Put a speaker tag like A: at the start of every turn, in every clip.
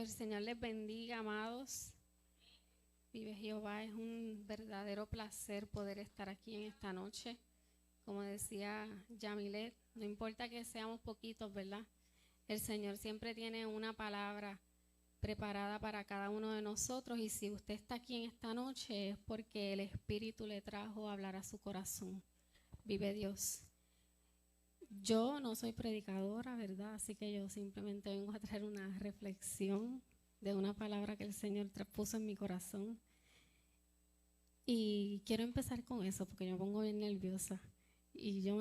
A: El Señor les bendiga, amados. Vive Jehová, es un verdadero placer poder estar aquí en esta noche. Como decía Yamilet, no importa que seamos poquitos, ¿verdad? El Señor siempre tiene una palabra preparada para cada uno de nosotros, y si usted está aquí en esta noche es porque el Espíritu le trajo a hablar a su corazón. Vive Dios. Yo no soy predicadora, ¿verdad? Así que yo simplemente vengo a traer una reflexión de una palabra que el Señor puso en mi corazón. Y quiero empezar con eso porque yo me pongo bien nerviosa. Y yo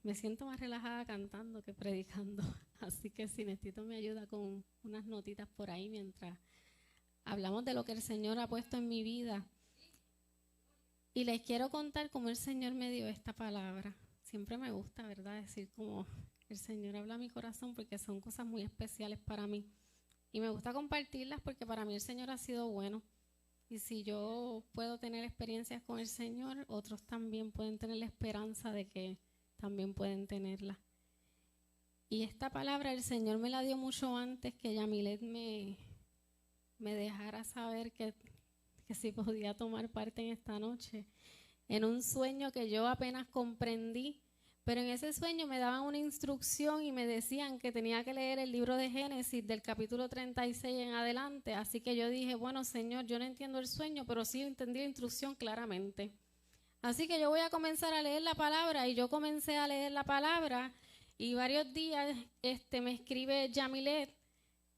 A: me siento más relajada cantando que predicando. Así que si necesito mi ayuda con unas notitas por ahí mientras hablamos de lo que el Señor ha puesto en mi vida. Y les quiero contar cómo el Señor me dio esta palabra. Siempre me gusta, ¿verdad?, decir cómo el Señor habla a mi corazón porque son cosas muy especiales para mí. Y me gusta compartirlas porque para mí el Señor ha sido bueno. Y si yo puedo tener experiencias con el Señor, otros también pueden tener la esperanza de que también pueden tenerla. Y esta palabra el Señor me la dio mucho antes que Yamilet me dejara saber que si podía tomar parte en esta noche. En un sueño que yo apenas comprendí, pero en ese sueño me daban una instrucción y me decían que tenía que leer el libro de Génesis del capítulo 36 en adelante. Así que yo dije, bueno, Señor, yo no entiendo el sueño, pero sí entendí la instrucción claramente. Así que yo voy a comenzar a leer la palabra, y yo comencé a leer la palabra, y varios días me escribe Yamilet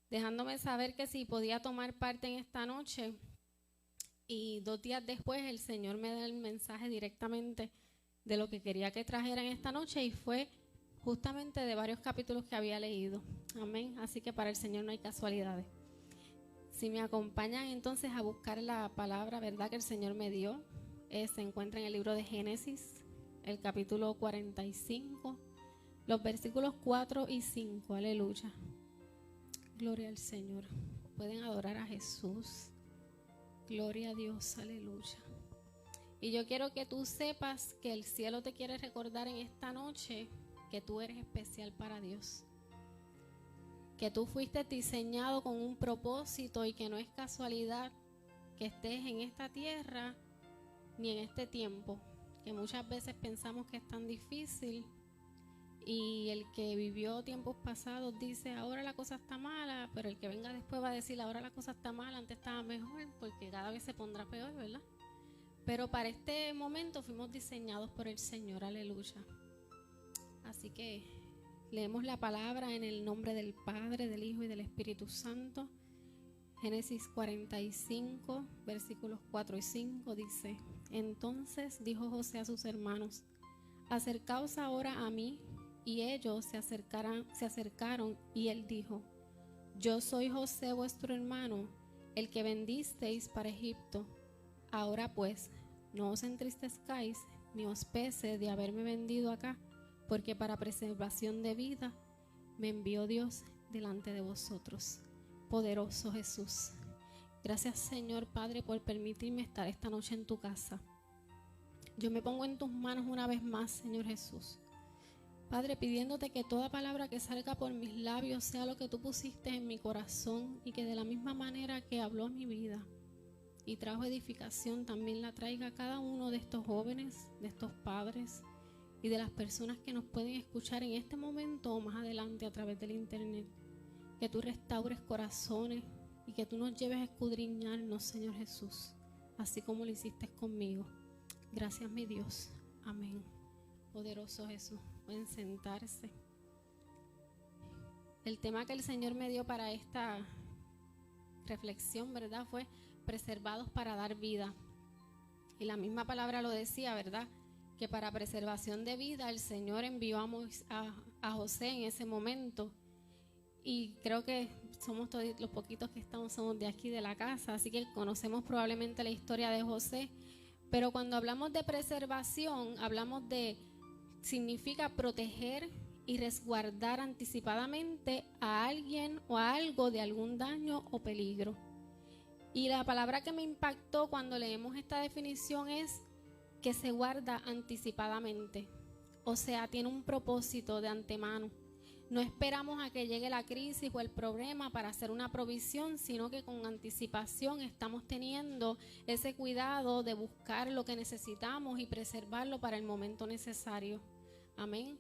A: dejándome saber que si podía tomar parte en esta noche. Y 2 días después el Señor me da el mensaje directamente de lo que quería que trajeran esta noche, y fue justamente de varios capítulos que había leído. Amén. Así que para el Señor no hay casualidades. Si me acompañan entonces a buscar la palabra, ¿verdad?, que el Señor me dio, se encuentra en el libro de Génesis, el capítulo 45, los versículos 4 y 5. Aleluya. Gloria al Señor. Pueden adorar a Jesús. Gloria a Dios, aleluya. Y yo quiero que tú sepas que el cielo te quiere recordar en esta noche que tú eres especial para Dios, que tú fuiste diseñado con un propósito y que no es casualidad que estés en esta tierra ni en este tiempo, que muchas veces pensamos que es tan difícil, y el que vivió tiempos pasados dice ahora la cosa está mala, pero el que venga después va a decir ahora la cosa está mala, antes estaba mejor, porque cada vez se pondrá peor, ¿verdad? Pero para este momento fuimos diseñados por el Señor, aleluya. Así que leemos la palabra en el nombre del Padre, del Hijo y del Espíritu Santo. Génesis 45, versículos 4 y 5 dice: Entonces dijo José a sus hermanos: Acercaos ahora a mí. Y ellos se acercaron, y él dijo: Yo soy José vuestro hermano, el que vendisteis para Egipto. Ahora pues, no os entristezcáis, ni os pese de haberme vendido acá, porque para preservación de vida me envió Dios delante de vosotros. Poderoso Jesús. Gracias, Señor Padre, por permitirme estar esta noche en tu casa. Yo me pongo en tus manos una vez más, Señor Jesús. Padre, pidiéndote que toda palabra que salga por mis labios sea lo que tú pusiste en mi corazón, y que de la misma manera que habló mi vida y trajo edificación, también la traiga a cada uno de estos jóvenes, de estos padres y de las personas que nos pueden escuchar en este momento o más adelante a través del internet. Que tú restaures corazones y que tú nos lleves a escudriñarnos, Señor Jesús, así como lo hiciste conmigo. Gracias, mi Dios. Amén. Poderoso Jesús. Pueden sentarse. El tema que el Señor me dio para esta reflexión, ¿verdad?, fue preservados para dar vida. Y la misma palabra lo decía, ¿verdad?, que para preservación de vida el Señor envió a José en ese momento. Y creo que somos todos los poquitos que somos de aquí de la casa, así que conocemos probablemente la historia de José. Pero cuando hablamos de preservación, significa proteger y resguardar anticipadamente a alguien o a algo de algún daño o peligro. Y la palabra que me impactó cuando leemos esta definición es que se guarda anticipadamente, o sea, tiene un propósito de antemano. No esperamos a que llegue la crisis o el problema para hacer una provisión, sino que con anticipación estamos teniendo ese cuidado de buscar lo que necesitamos y preservarlo para el momento necesario. Amén.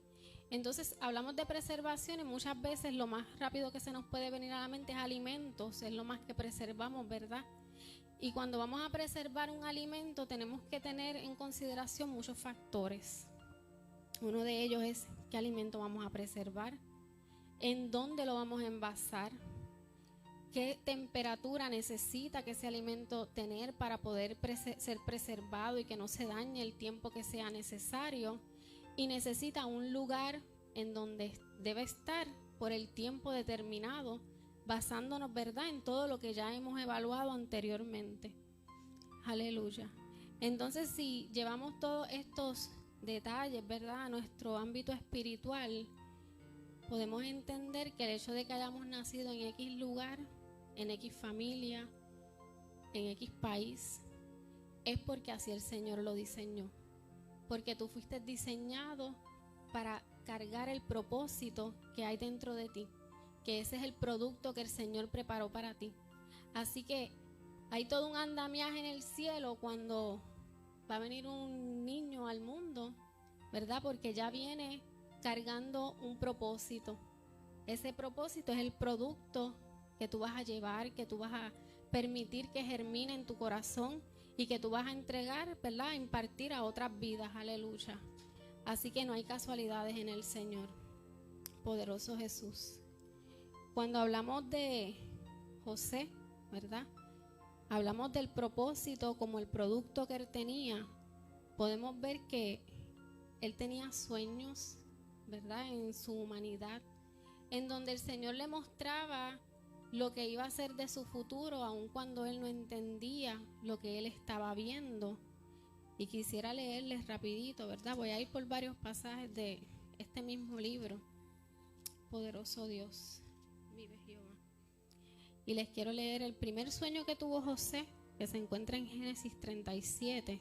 A: Entonces hablamos de preservación y muchas veces lo más rápido que se nos puede venir a la mente es alimentos, es lo más que preservamos, ¿verdad? Y cuando vamos a preservar un alimento tenemos que tener en consideración muchos factores. Uno de ellos es qué alimento vamos a preservar, en dónde lo vamos a envasar, qué temperatura necesita que ese alimento tener para poder ser preservado y que no se dañe el tiempo que sea necesario, y necesita un lugar en donde debe estar por el tiempo determinado, basándonos, ¿verdad?, en todo lo que ya hemos evaluado anteriormente. Aleluya. Entonces, si llevamos todos estos detalles, ¿verdad?, a nuestro ámbito espiritual, podemos entender que el hecho de que hayamos nacido en X lugar, en X familia, en X país, es porque así el Señor lo diseñó. Porque tú fuiste diseñado para cargar el propósito que hay dentro de ti, que ese es el producto que el Señor preparó para ti. Así que hay todo un andamiaje en el cielo cuando va a venir un niño al mundo, ¿verdad? Porque ya viene cargando un propósito. Ese propósito es el producto que tú vas a llevar, que tú vas a permitir que germine en tu corazón y que tú vas a entregar, ¿verdad?, a impartir a otras vidas. Aleluya. Así que no hay casualidades en el Señor. Poderoso Jesús. Cuando hablamos de José, ¿verdad?, hablamos del propósito como el producto que él tenía. Podemos ver que él tenía sueños, ¿verdad?, en su humanidad, en donde el Señor le mostraba lo que iba a ser de su futuro, aun cuando él no entendía lo que él estaba viendo. Y quisiera leerles rapidito, ¿verdad? Voy a ir por varios pasajes de este mismo libro. Poderoso Dios, vive Jehová. Y les quiero leer el primer sueño que tuvo José, que se encuentra en Génesis 37,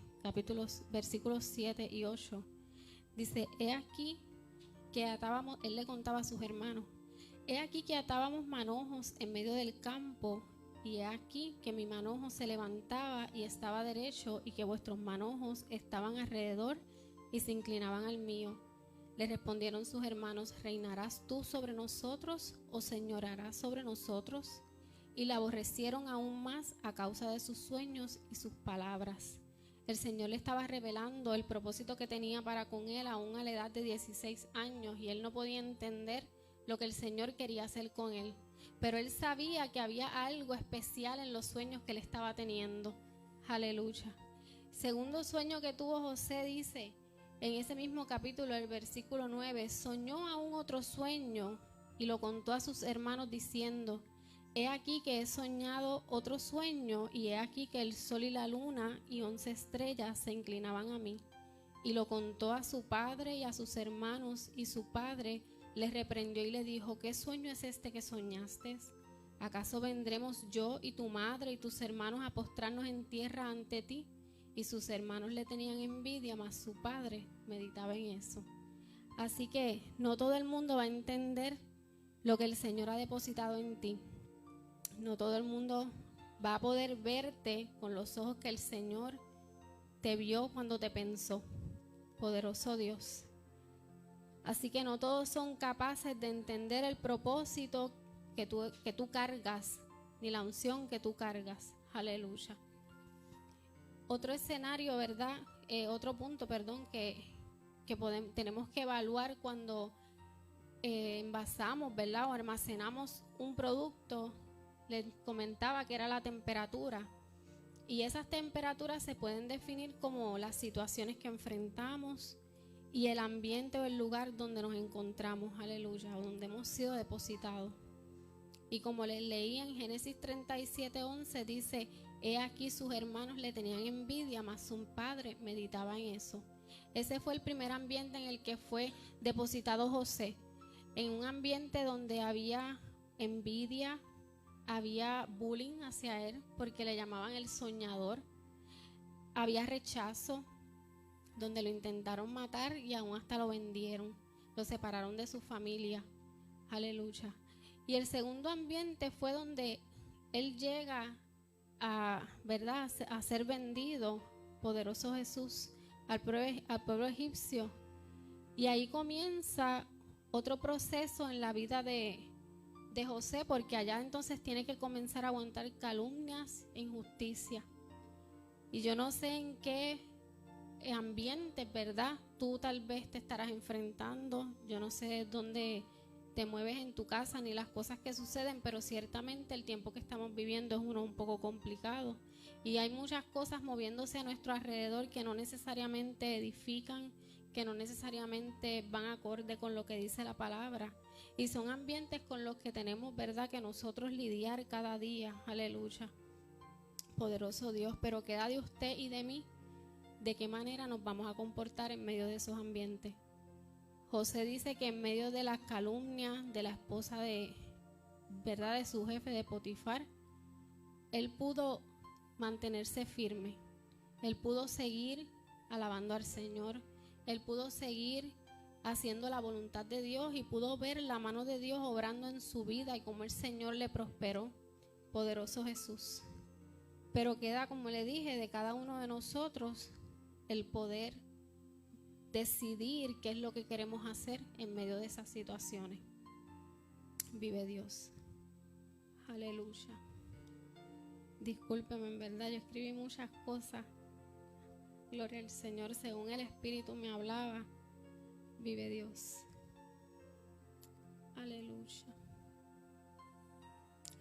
A: versículos 7 y 8. Dice, he aquí que atábamos, él le contaba a sus hermanos, he aquí que atábamos manojos en medio del campo, y he aquí que mi manojo se levantaba y estaba derecho, y que vuestros manojos estaban alrededor y se inclinaban al mío. Le respondieron sus hermanos, ¿reinarás tú sobre nosotros o señorarás sobre nosotros? Y la aborrecieron aún más a causa de sus sueños y sus palabras. El Señor le estaba revelando el propósito que tenía para con él aún a la edad de 16 años, y él no podía entender lo que el Señor quería hacer con él. Pero él sabía que había algo especial en los sueños que él estaba teniendo. Aleluya. Segundo sueño que tuvo José, dice en ese mismo capítulo, el versículo 9, soñó aún otro sueño y lo contó a sus hermanos diciendo, he aquí que he soñado otro sueño, y he aquí que el sol y la luna y 11 estrellas se inclinaban a mí. Y lo contó a su padre y a sus hermanos, y su padre les reprendió y le dijo, ¿qué sueño es este que soñaste? ¿Acaso vendremos yo y tu madre y tus hermanos a postrarnos en tierra ante ti? Y sus hermanos le tenían envidia, mas su padre meditaba en eso. Así que no todo el mundo va a entender lo que el Señor ha depositado en ti. No todo el mundo va a poder verte con los ojos que el Señor te vio cuando te pensó. Poderoso Dios. Así que no todos son capaces de entender el propósito que tú cargas, ni la unción que tú cargas. Aleluya. Otro escenario, ¿verdad? Otro punto, perdón, que tenemos que evaluar cuando envasamos, ¿verdad?, o almacenamos un producto. Les comentaba que era la temperatura. Y esas temperaturas se pueden definir como las situaciones que enfrentamos y el ambiente o el lugar donde nos encontramos, aleluya, o donde hemos sido depositados. Y como les leí en Génesis 37:11, dice, he aquí sus hermanos le tenían envidia, mas su padre meditaba en eso. Ese fue el primer ambiente en el que fue depositado José, en un ambiente donde había envidia, había bullying hacia él porque le llamaban el soñador, había rechazo, donde lo intentaron matar y aún hasta lo vendieron, lo separaron de su familia. Aleluya. Y el segundo ambiente fue donde él llega a, ¿verdad?, a ser vendido, poderoso Jesús, al pueblo egipcio. Y ahí comienza otro proceso en la vida de José, porque allá entonces tiene que comenzar a aguantar calumnias e injusticia. Y yo no sé en qué ambiente, ¿verdad?, tú tal vez te estarás enfrentando. Yo no sé dónde te mueves en tu casa ni las cosas que suceden, pero ciertamente el tiempo que estamos viviendo es uno un poco complicado y hay muchas cosas moviéndose a nuestro alrededor que no necesariamente edifican, que no necesariamente van acorde con lo que dice la palabra, y son ambientes con los que tenemos, ¿verdad?, que nosotros lidiar cada día. Aleluya, poderoso Dios. Pero queda de usted y de mí de qué manera nos vamos a comportar en medio de esos ambientes. José dice que en medio de las calumnias de la esposa de, ¿verdad?, de su jefe, de Potifar, él pudo mantenerse firme. Él pudo seguir alabando al Señor. Él pudo seguir haciendo la voluntad de Dios y pudo ver la mano de Dios obrando en su vida y cómo el Señor le prosperó. Poderoso Jesús. Pero queda, como le dije, de cada uno de nosotros el poder decidir qué es lo que queremos hacer en medio de esas situaciones. Vive Dios. Aleluya. Discúlpeme, en verdad, yo escribí muchas cosas. Gloria al Señor, según el Espíritu me hablaba. Vive Dios. Aleluya.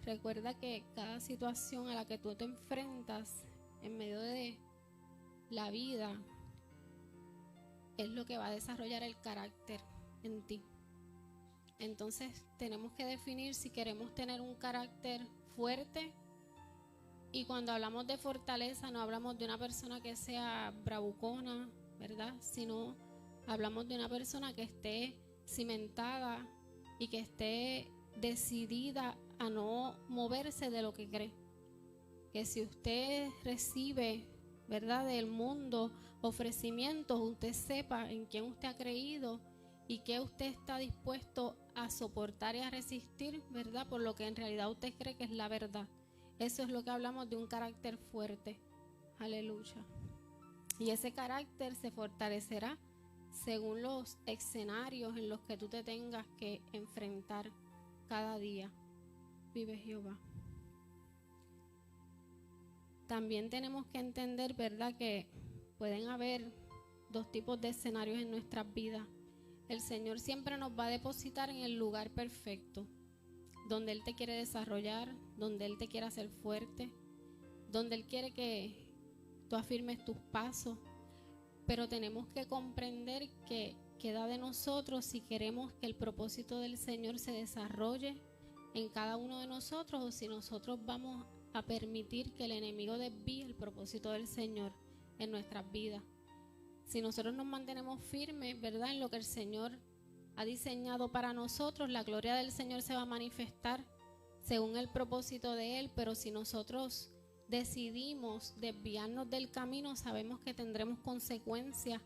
A: Recuerda que cada situación a la que tú te enfrentas en medio de la vida es lo que va a desarrollar el carácter en ti. Entonces tenemos que definir si queremos tener un carácter fuerte. Y cuando hablamos de fortaleza no hablamos de una persona que sea bravucona, ¿verdad?, sino hablamos de una persona que esté cimentada y que esté decidida a no moverse de lo que cree. Que si usted recibe, ¿verdad?, del mundo ofrecimientos, usted sepa en quién usted ha creído y que usted está dispuesto a soportar y a resistir, ¿verdad?, por lo que en realidad usted cree que es la verdad. Eso es lo que hablamos de un carácter fuerte. Aleluya. Y ese carácter se fortalecerá según los escenarios en los que tú te tengas que enfrentar cada día. Vive Jehová. También tenemos que entender, ¿verdad?, que pueden haber dos tipos de escenarios en nuestras vidas. El Señor siempre nos va a depositar en el lugar perfecto, donde Él te quiere desarrollar, donde Él te quiere hacer fuerte, donde Él quiere que tú afirmes tus pasos. Pero tenemos que comprender que queda de nosotros si queremos que el propósito del Señor se desarrolle en cada uno de nosotros o si nosotros vamos a permitir que el enemigo desvíe el propósito del Señor en nuestras vidas. Si nosotros nos mantenemos firmes, ¿verdad?, en lo que el Señor ha diseñado para nosotros, la gloria del Señor se va a manifestar según el propósito de Él. Pero si nosotros decidimos desviarnos del camino, sabemos que tendremos consecuencias,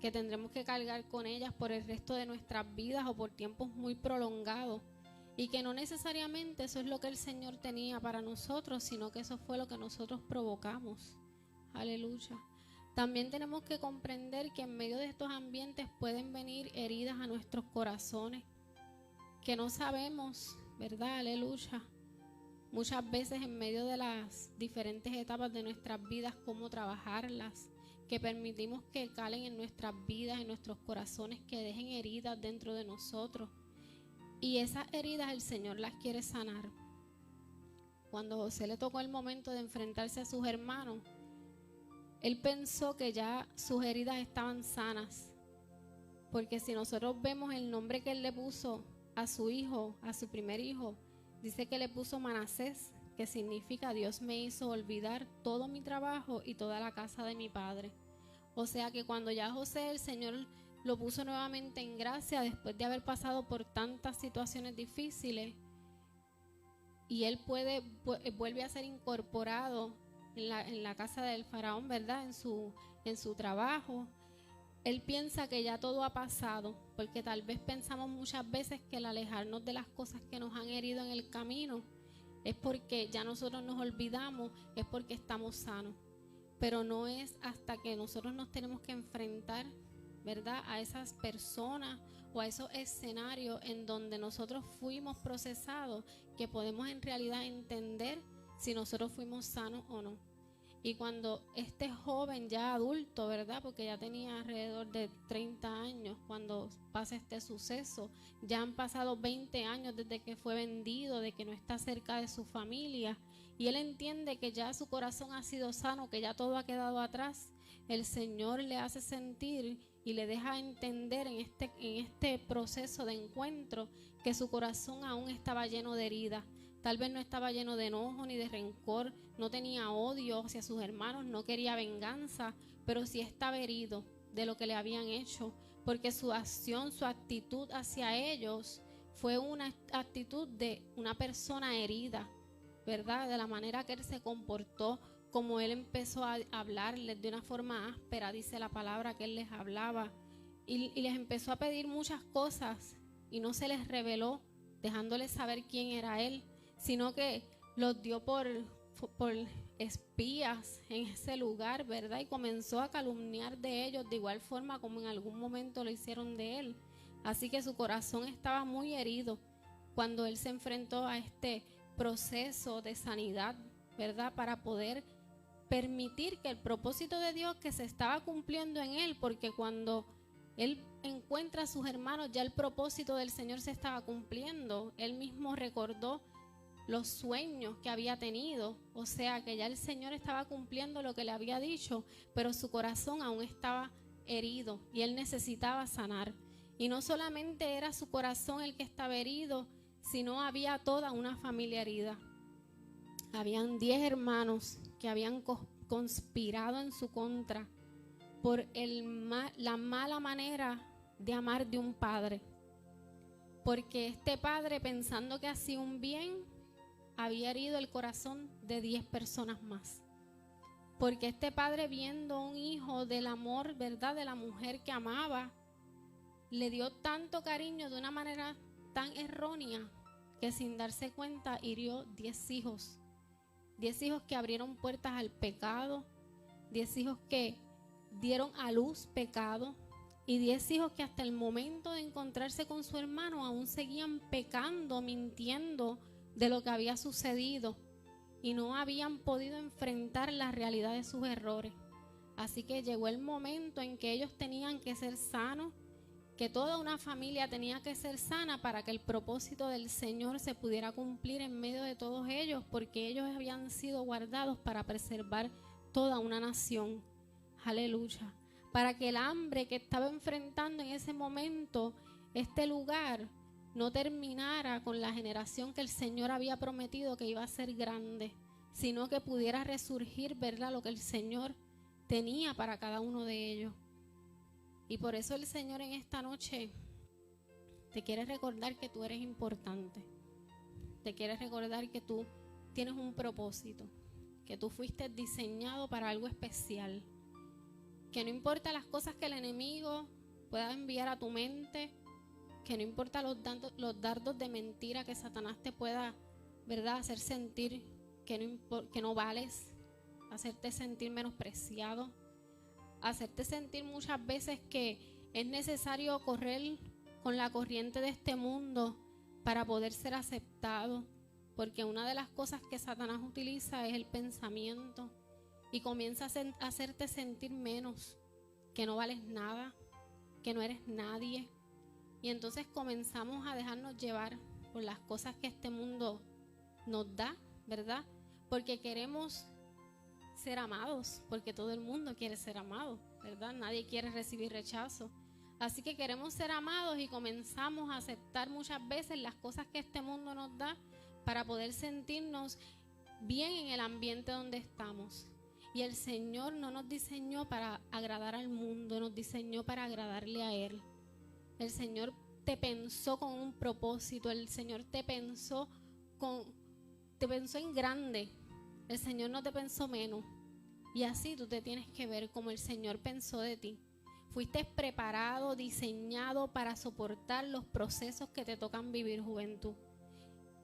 A: que tendremos que cargar con ellas por el resto de nuestras vidas o por tiempos muy prolongados, y que no necesariamente eso es lo que el Señor tenía para nosotros, sino que eso fue lo que nosotros provocamos. Aleluya. También tenemos que comprender que en medio de estos ambientes pueden venir heridas a nuestros corazones que no sabemos, ¿verdad? Aleluya. Muchas veces en medio de las diferentes etapas de nuestras vidas, cómo trabajarlas, que permitimos que calen en nuestras vidas, en nuestros corazones, que dejen heridas dentro de nosotros. Y esas heridas el Señor las quiere sanar. Cuando José le tocó el momento de enfrentarse a sus hermanos, él pensó que ya sus heridas estaban sanas. Porque si nosotros vemos el nombre que él le puso a su hijo, a su primer hijo, dice que le puso Manasés, que significa Dios me hizo olvidar todo mi trabajo y toda la casa de mi padre. O sea que cuando ya José, el Señor lo puso nuevamente en gracia después de haber pasado por tantas situaciones difíciles, y él vuelve a ser incorporado en la casa del faraón, ¿verdad?, en su trabajo. él piensa que ya todo ha pasado, porque tal vez pensamos muchas veces que el alejarnos de las cosas que nos han herido en el camino es porque ya nosotros nos olvidamos, es porque estamos sanos. Pero no es hasta que nosotros nos tenemos que enfrentar, ¿verdad?, a esas personas o a esos escenarios en donde nosotros fuimos procesados que podemos en realidad entender si nosotros fuimos sanos o no. Y cuando este joven ya adulto, ¿verdad?, porque ya tenía alrededor de 30 años cuando pasa este suceso, ya han pasado 20 años desde que fue vendido, de que no está cerca de su familia, y él entiende que ya su corazón ha sido sano, que ya todo ha quedado atrás. El Señor le hace sentir y le deja entender en este proceso de encuentro que su corazón aún estaba lleno de heridas. Tal vez no estaba lleno de enojo ni de rencor, no tenía odio hacia sus hermanos, no quería venganza, pero sí estaba herido de lo que le habían hecho, porque su acción, su actitud hacia ellos fue una actitud de una persona herida, ¿verdad? De la manera que él se comportó, como él empezó a hablarles de una forma áspera, dice la palabra que él les hablaba, y les empezó a pedir muchas cosas y no se les reveló, dejándoles saber quién era él, sino que los dio por espías en ese lugar, ¿verdad? Y comenzó a calumniar de ellos de igual forma como en algún momento lo hicieron de él. Así que su corazón estaba muy herido cuando él se enfrentó a este proceso de sanidad, ¿verdad? Para poder permitir que el propósito de Dios que se estaba cumpliendo en él, porque cuando él encuentra a sus hermanos, ya el propósito del Señor se estaba cumpliendo. Él mismo recordó los sueños que había tenido, o sea que ya el Señor estaba cumpliendo lo que le había dicho, pero su corazón aún estaba herido y él necesitaba sanar. Y no solamente era su corazón el que estaba herido, sino había toda una familia herida. Habían 10 hermanos que habían conspirado en su contra por la mala manera de amar de un padre, porque este padre, pensando que hacía un bien, había herido el corazón de 10 personas más, porque este padre, viendo a un hijo del amor, ¿verdad?, de la mujer que amaba, le dio tanto cariño de una manera tan errónea que sin darse cuenta hirió 10 hijos. 10 hijos que abrieron puertas al pecado, 10 hijos que dieron a luz pecado, y 10 hijos que hasta el momento de encontrarse con su hermano aún seguían pecando, mintiendo de lo que había sucedido y no habían podido enfrentar la realidad de sus errores. Así que llegó el momento en que ellos tenían que ser sanos, que toda una familia tenía que ser sana para que el propósito del Señor se pudiera cumplir en medio de todos ellos, porque ellos habían sido guardados para preservar toda una nación. Aleluya. Para que el hambre que estaba enfrentando en ese momento este lugar no terminara con la generación que el Señor había prometido que iba a ser grande, sino que pudiera resurgir, ¿verdad?, lo que el Señor tenía para cada uno de ellos. Y por eso el Señor en esta noche te quiere recordar que tú eres importante. Te quiere recordar que tú tienes un propósito, que tú fuiste diseñado para algo especial, que no importa las cosas que el enemigo pueda enviar a tu mente, que no importa los dardos de mentira que Satanás te pueda, ¿verdad?, hacer sentir que no vales, hacerte sentir menospreciado, hacerte sentir muchas veces que es necesario correr con la corriente de este mundo para poder ser aceptado, porque una de las cosas que Satanás utiliza es el pensamiento y comienza a hacerte sentir menos, que no vales nada, que no eres nadie. Y entonces comenzamos a dejarnos llevar por las cosas que este mundo nos da, ¿verdad? Porque queremos ser amados, porque todo el mundo quiere ser amado, ¿verdad? Nadie quiere recibir rechazo. Así que queremos ser amados y comenzamos a aceptar muchas veces las cosas que este mundo nos da para poder sentirnos bien en el ambiente donde estamos. Y el Señor no nos diseñó para agradar al mundo, nos diseñó para agradarle a Él. El Señor te pensó con un propósito, el Señor te pensó en grande. El Señor no te pensó menos. Y así tú te tienes que ver como el Señor pensó de ti. Fuiste preparado, diseñado para soportar los procesos que te tocan vivir, juventud.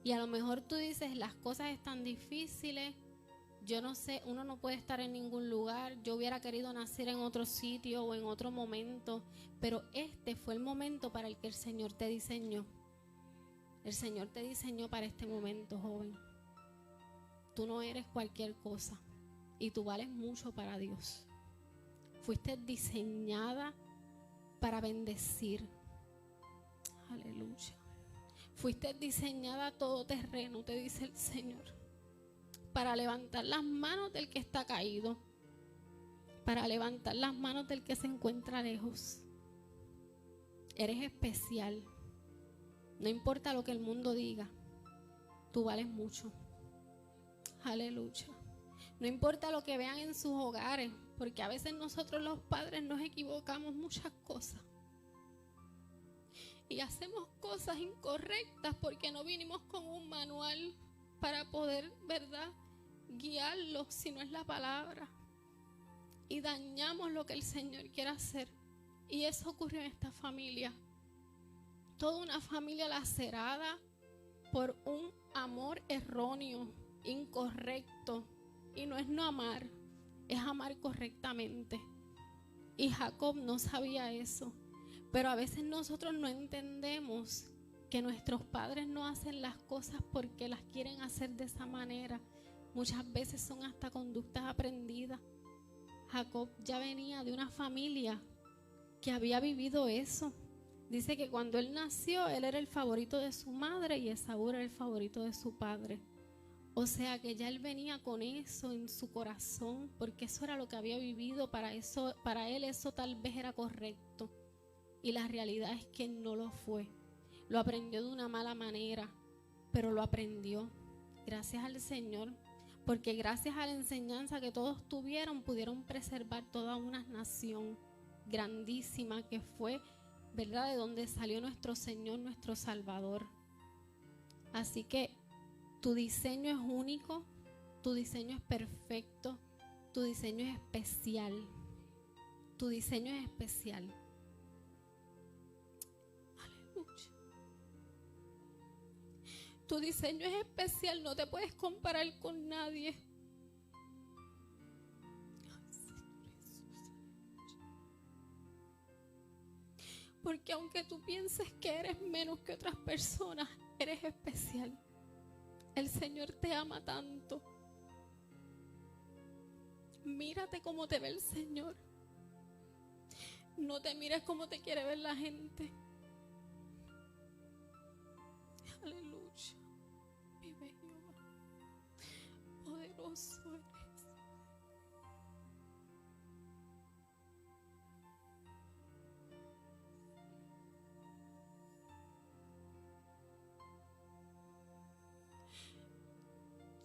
A: Y a lo mejor tú dices, las cosas están difíciles, yo no sé, uno no puede estar en ningún lugar, yo hubiera querido nacer en otro sitio o en otro momento, pero este fue el momento para el que el Señor te diseñó. El Señor te diseñó para este momento, joven. Tú no eres cualquier cosa y tú vales mucho para Dios. Fuiste diseñada para bendecir. Aleluya. Fuiste diseñada a todo terreno, te dice el Señor, para levantar las manos del que está caído, para levantar las manos del que se encuentra lejos. Eres especial. No importa lo que el mundo diga, tú vales mucho. Aleluya. No importa lo que vean en sus hogares, porque a veces nosotros los padres nos equivocamos muchas cosas. Y hacemos cosas incorrectas porque no vinimos con un manual para poder, ¿verdad?, guiarlos, si no es la palabra. Y dañamos lo que el Señor quiere hacer. Y eso ocurrió en esta familia. Toda una familia lacerada por un amor erróneo, incorrecto. Y no es no amar, es amar correctamente. Y Jacob no sabía eso. Pero a veces nosotros no entendemos que nuestros padres no hacen las cosas porque las quieren hacer de esa manera. Muchas veces son hasta conductas aprendidas. Jacob ya venía de una familia que había vivido eso. Dice que cuando él nació, él era el favorito de su madre y Esaú era el favorito de su padre. O sea que ya él venía con eso en su corazón, porque eso era lo que había vivido. Para él eso tal vez era correcto. Y la realidad es que no lo fue. Lo aprendió de una mala manera, pero lo aprendió. Gracias al Señor, porque gracias a la enseñanza que todos tuvieron, pudieron preservar toda una nación grandísima que fue, ¿verdad?, de donde salió nuestro Señor, nuestro Salvador. Así que tu diseño es único, tu diseño es perfecto, tu diseño es especial. Tu diseño es especial. Aleluya. Tu diseño es especial, no te puedes comparar con nadie. Porque aunque tú pienses que eres menos que otras personas, eres especial. El Señor te ama tanto. Mírate como te ve el Señor. No te mires como te quiere ver la gente. Aleluya. Vive Jehová. Poderoso eres.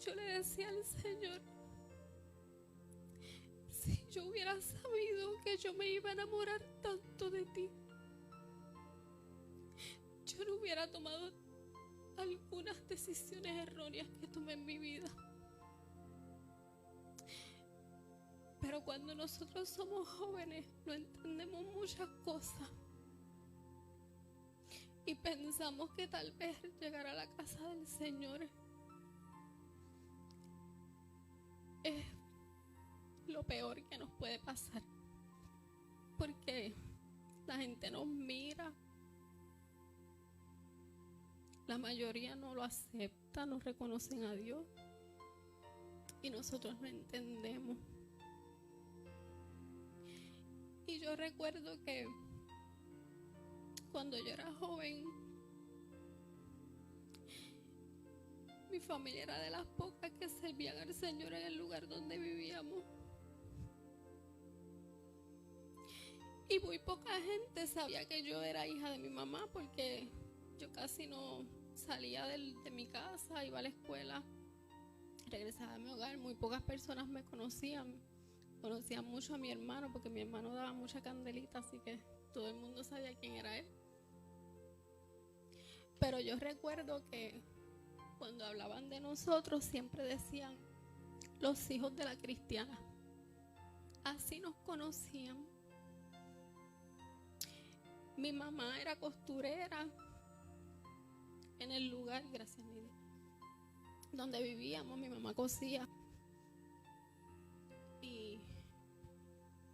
A: Yo le decía al Señor, si yo hubiera sabido que yo me iba a enamorar tanto de ti, yo no hubiera tomado algunas decisiones erróneas que tomé en mi vida. Pero cuando nosotros somos jóvenes, no entendemos muchas cosas. Y pensamos que tal vez llegar a la casa del Señor es lo peor que nos puede pasar, porque la gente nos mira, la mayoría no lo acepta, no reconocen a Dios y nosotros no entendemos. Y yo recuerdo que cuando yo era joven, mi familia era de las pocas que servían al Señor en el lugar donde vivíamos. Y muy poca gente sabía que yo era hija de mi mamá, porque yo casi no salía de mi casa, iba a la escuela, regresaba a mi hogar. Muy pocas personas me conocían. Conocían mucho a mi hermano, porque mi hermano daba mucha candelita, así que todo el mundo sabía quién era él. Pero yo recuerdo que cuando hablaban de nosotros siempre decían los hijos de la cristiana. Así nos conocían. Mi mamá era costurera en el lugar, gracias Nidia, donde vivíamos. Mi mamá cosía y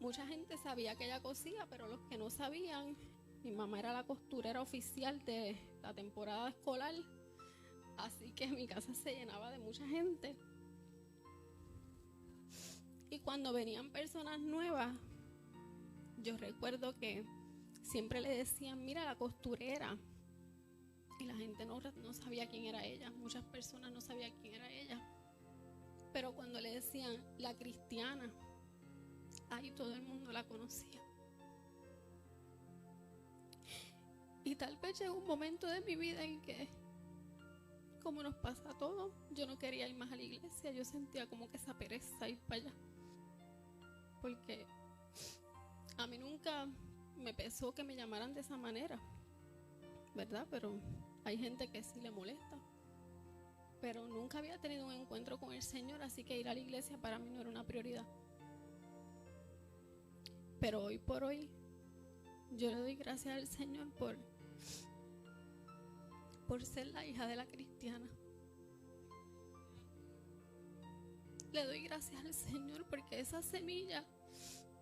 A: mucha gente sabía que ella cosía, pero los que no sabían, mi mamá era la costurera oficial de la temporada escolar, así que mi casa se llenaba de mucha gente. Y cuando venían personas nuevas, yo recuerdo que siempre le decían, mira la costurera. Y la gente no sabía quién era ella. Muchas personas no sabían quién era ella. Pero cuando le decían la cristiana, ahí todo el mundo la conocía. Y tal vez llegó un momento de mi vida en que, como nos pasa a todos, yo no quería ir más a la iglesia. Yo sentía como que esa pereza ir para allá. Porque a mí nunca me pesó que me llamaran de esa manera, ¿verdad? Pero hay gente que sí le molesta. Pero nunca había tenido un encuentro con el Señor, así que ir a la iglesia para mí no era una prioridad. Pero hoy por hoy, yo le doy gracias al Señor por ser la hija de la cristiana. Le doy gracias al Señor porque esa semilla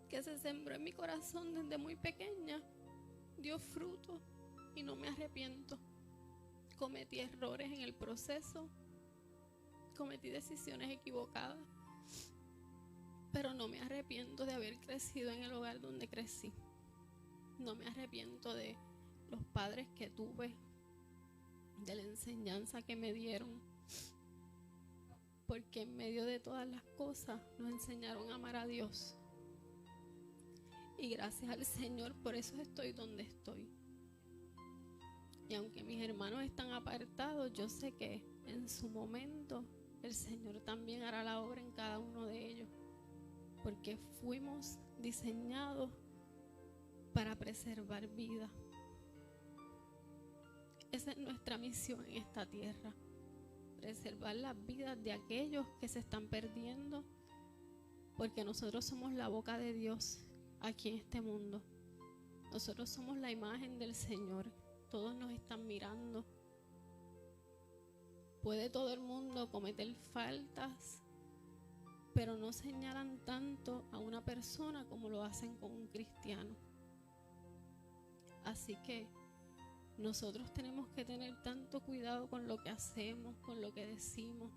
A: que se sembró en mi corazón desde muy pequeña dio fruto y no me arrepiento. Cometí errores en el proceso, cometí decisiones equivocadas, pero no me arrepiento de haber crecido en el hogar donde crecí. No me arrepiento de los padres que tuve, de la enseñanza que me dieron, porque en medio de todas las cosas nos enseñaron a amar a Dios. Y gracias al Señor por eso estoy donde estoy. Y aunque mis hermanos están apartados, yo sé que en su momento el Señor también hará la obra en cada uno de ellos, porque fuimos diseñados para preservar vida. Esa es nuestra misión en esta tierra, preservar las vidas de aquellos que se están perdiendo, porque nosotros somos la boca de Dios aquí en este mundo. Nosotros somos la imagen del Señor. Todos nos están mirando. Puede todo el mundo cometer faltas, pero no señalan tanto a una persona como lo hacen con un cristiano. Así que nosotros tenemos que tener tanto cuidado con lo que hacemos, con lo que decimos,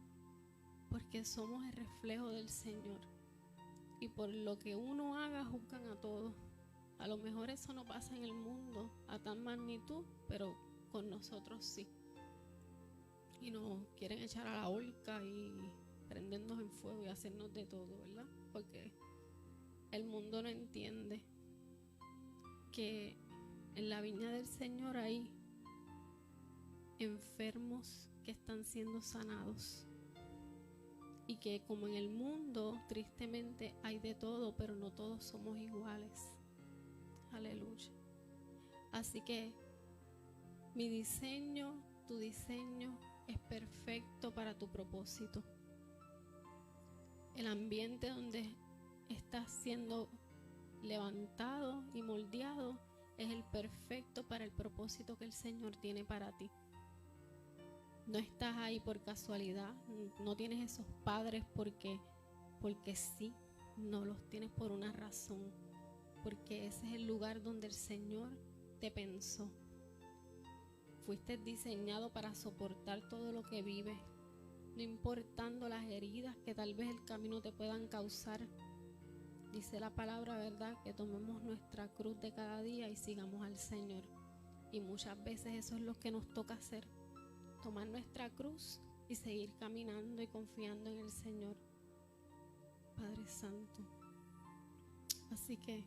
A: porque somos el reflejo del Señor. Y por lo que uno haga, juzgan a todos. A lo mejor eso no pasa en el mundo a tan magnitud, pero con nosotros sí. Y nos quieren echar a la horca y prendernos en fuego y hacernos de todo, ¿verdad? Porque el mundo no entiende que en la viña del Señor hay enfermos que están siendo sanados. Y que como en el mundo, tristemente, hay de todo, pero no todos somos iguales. Aleluya. Así que mi diseño, tu diseño es perfecto para tu propósito. El ambiente donde estás siendo levantado y moldeado es el perfecto para el propósito que el Señor tiene para ti. No estás ahí por casualidad, no tienes esos padres porque sí, no los tienes por una razón, porque ese es el lugar donde el Señor te pensó. Fuiste diseñado para soportar todo lo que vives, no importando las heridas que tal vez el camino te puedan causar. Dice la palabra, ¿verdad?, que tomemos nuestra cruz de cada día y sigamos al Señor. Y muchas veces eso es lo que nos toca hacer, tomar nuestra cruz y seguir caminando y confiando en el Señor. Padre Santo. Así que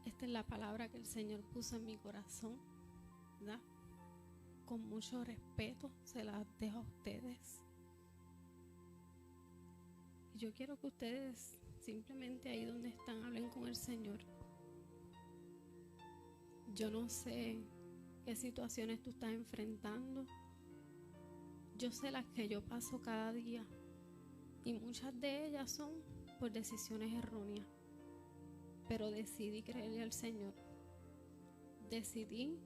A: esta es la palabra que el Señor puso en mi corazón, ¿verdad? Con mucho respeto se la dejo a ustedes. Y yo quiero que ustedes simplemente ahí donde están hablen con el Señor. Yo no sé qué situaciones tú estás enfrentando. Yo sé las que yo paso cada día y muchas de ellas son por decisiones erróneas, pero decidí creerle al Señor. decidí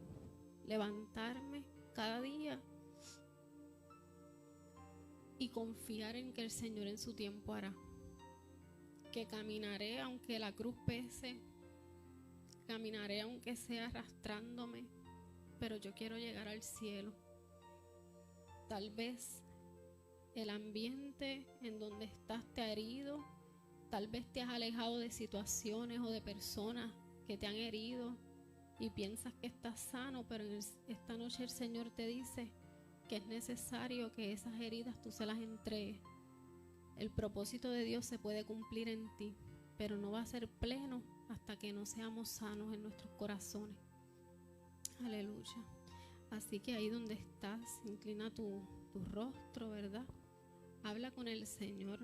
A: levantarme cada día y confiar en que el Señor en su tiempo hará. Que caminaré aunque la cruz pese, caminaré aunque sea arrastrándome, pero yo quiero llegar al cielo. Tal vez el ambiente en donde estás te ha herido, tal vez te has alejado de situaciones o de personas que te han herido y piensas que estás sano, pero esta noche el Señor te dice que es necesario que esas heridas tú se las entregues. El propósito de Dios se puede cumplir en ti, pero no va a ser pleno hasta que no seamos sanos en nuestros corazones. Aleluya. Así que ahí donde estás, inclina tu rostro, ¿verdad? Habla con el Señor.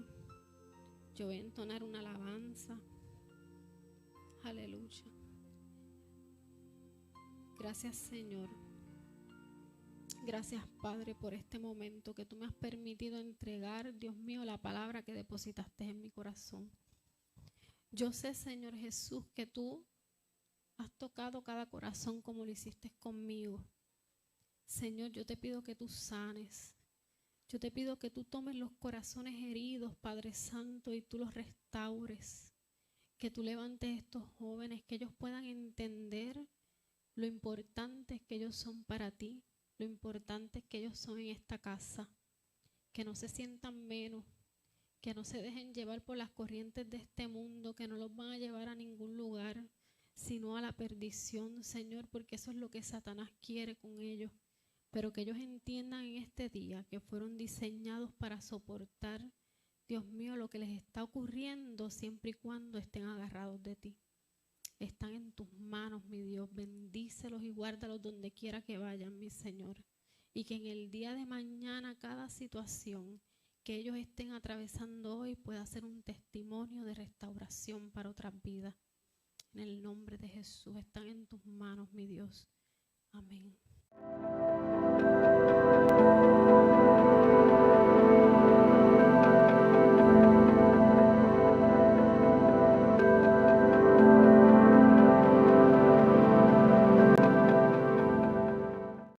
A: Yo voy a entonar una alabanza. Aleluya. Gracias, Señor. Gracias, Padre, por este momento que tú me has permitido entregar, Dios mío, la palabra que depositaste en mi corazón. Yo sé, Señor Jesús, que tú has tocado cada corazón como lo hiciste conmigo. Señor, yo te pido que tú sanes. Yo te pido que tú tomes los corazones heridos, Padre Santo, y tú los restaures. Que tú levantes a estos jóvenes, que ellos puedan entender lo importantes que ellos son para ti, lo importantes que ellos son en esta casa. Que no se sientan menos, que no se dejen llevar por las corrientes de este mundo, que no los van a llevar a ningún lugar, sino a la perdición, Señor, porque eso es lo que Satanás quiere con ellos. Pero que ellos entiendan en este día que fueron diseñados para soportar, Dios mío, lo que les está ocurriendo siempre y cuando estén agarrados de ti. Están en tus manos, mi Dios. Bendícelos y guárdalos donde quiera que vayan, mi Señor. Y que en el día de mañana cada situación que ellos estén atravesando hoy pueda ser un testimonio de restauración para otras vidas. En el nombre de Jesús, están en tus manos, mi Dios. Amén.